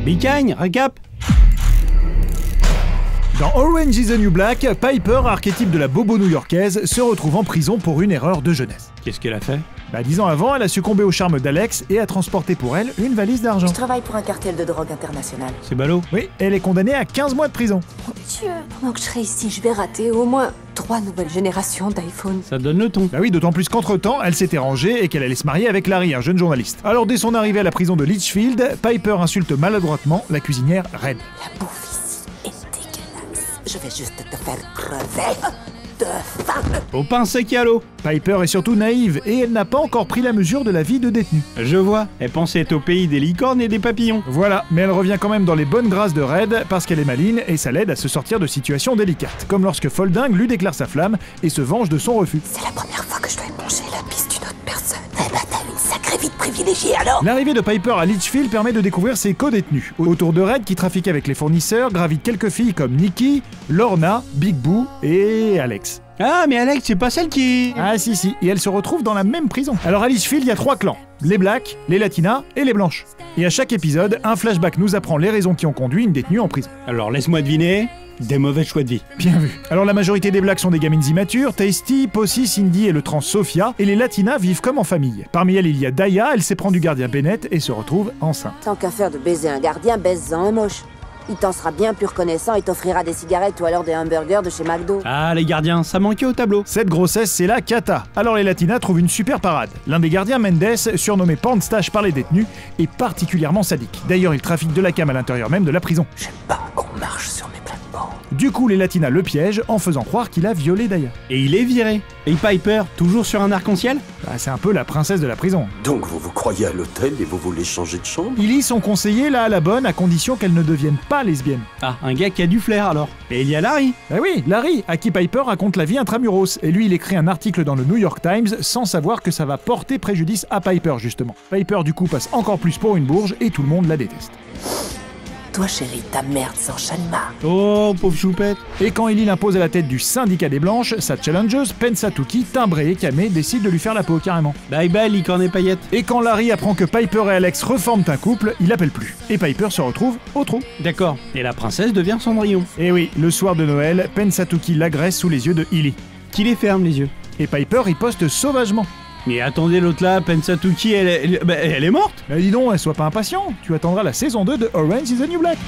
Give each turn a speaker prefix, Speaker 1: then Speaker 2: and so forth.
Speaker 1: Bicagne, récap.
Speaker 2: Dans Orange is the New Black, Piper, archétype de la bobo new-yorkaise, se retrouve en prison pour une erreur de jeunesse.
Speaker 1: Qu'est-ce qu'elle a fait?
Speaker 2: 10 ans avant, elle a succombé au charme d'Alex et a transporté pour elle une valise d'argent.
Speaker 3: Je travaille pour un cartel de drogue international.
Speaker 1: C'est ballot.
Speaker 2: Oui, elle est condamnée à 15 mois de prison.
Speaker 3: Oh Dieu, pendant que je serai ici, je vais rater au moins 3 nouvelles générations d'iPhone.
Speaker 1: Ça donne le ton.
Speaker 2: Oui, d'autant plus qu'entre-temps, elle s'était rangée et qu'elle allait se marier avec Larry, un jeune journaliste. Alors dès son arrivée à la prison de Litchfield, Piper insulte maladroitement la cuisinière Red.
Speaker 3: La bouffe ici est dégueulasse. Je vais juste te faire crever de faim.
Speaker 1: Au pain sec et à l'eau.
Speaker 2: Piper est surtout naïve et elle n'a pas encore pris la mesure de la vie de détenu.
Speaker 1: Je vois, elle pensait être au pays des licornes et des papillons.
Speaker 2: Voilà, mais elle revient quand même dans les bonnes grâces de Red parce qu'elle est maligne et ça l'aide à se sortir de situations délicates. Comme lorsque Folding lui déclare sa flamme et se venge de son refus.
Speaker 3: C'est la première fois que je dois éponger la piste d'une autre personne. Eh ben t'as une sacrée vie de privilégiée alors.
Speaker 2: L'arrivée de Piper à Litchfield permet de découvrir ses co-détenus. Autour de Red, qui trafique avec les fournisseurs, gravitent quelques filles comme Nikki, Lorna, Big Boo et Alex.
Speaker 1: Ah, mais Alex, c'est pas celle qui...
Speaker 2: Ah si, et elles se retrouvent dans la même prison. Alors à Litchfield, il y a 3 clans. Les Blacks, les Latinas et les Blanches. Et à chaque épisode, un flashback nous apprend les raisons qui ont conduit une détenue en prison.
Speaker 1: Alors laisse-moi deviner, des mauvais choix de vie.
Speaker 2: Bien vu. Alors la majorité des Blacks sont des gamines immatures, Tasty, Posy, Cindy et le trans Sophia, et les Latinas vivent comme en famille. Parmi elles, il y a Daya, elle s'éprend du gardien Bennett et se retrouve enceinte.
Speaker 3: Tant qu'à faire de baiser un gardien, baise-en un moche. Il t'en sera bien plus reconnaissant et t'offrira des cigarettes ou alors des hamburgers de chez McDo.
Speaker 1: Ah, les gardiens, ça manquait au tableau.
Speaker 2: Cette grossesse, c'est la cata. Alors les Latinas trouvent une super parade. L'un des gardiens, Mendes, surnommé Pornstache par les détenus, est particulièrement sadique. D'ailleurs, il trafique de la cam à l'intérieur même de la prison.
Speaker 3: J'aime pas qu'on marche sur mes plates-bandes.
Speaker 2: Du coup, les Latinas le piègent en faisant croire qu'il a violé Daya.
Speaker 1: Et il est viré. Et Piper, toujours sur un arc-en-ciel?
Speaker 2: C'est un peu la princesse de la prison.
Speaker 4: Donc vous vous croyez à l'hôtel et vous voulez changer de chambre?
Speaker 2: Ils y sont conseillés là à la bonne à condition qu'elle ne devienne pas lesbienne.
Speaker 1: Ah, un gars qui a du flair alors. Et il y a Larry.
Speaker 2: Oui, Larry, à qui Piper raconte la vie intramuros. Et lui, il écrit un article dans le New York Times sans savoir que ça va porter préjudice à Piper justement. Piper du coup passe encore plus pour une bourge et tout le monde la déteste.
Speaker 3: Toi chérie, ta merde s'enchaîne mal.
Speaker 1: Oh, pauvre choupette.
Speaker 2: Et quand Ellie l'impose à la tête du syndicat des Blanches, sa challengeuse, Pensatuki, timbrée et camée, décide de lui faire la peau carrément.
Speaker 1: Bye bye, licorne et paillettes.
Speaker 2: Et quand Larry apprend que Piper et Alex reforment un couple, il appelle plus. Et Piper se retrouve au trou.
Speaker 1: D'accord. Et la princesse devient Cendrillon.
Speaker 2: Et oui, le soir de Noël, Pensatuki l'agresse sous les yeux de Ellie.
Speaker 1: Qui les ferme les yeux.
Speaker 2: Et Piper riposte sauvagement.
Speaker 1: Mais attendez, l'autre là, Pensatuki, elle est morte.
Speaker 2: Dis donc, sois pas impatient, tu attendras la saison 2 de Orange is the New Black.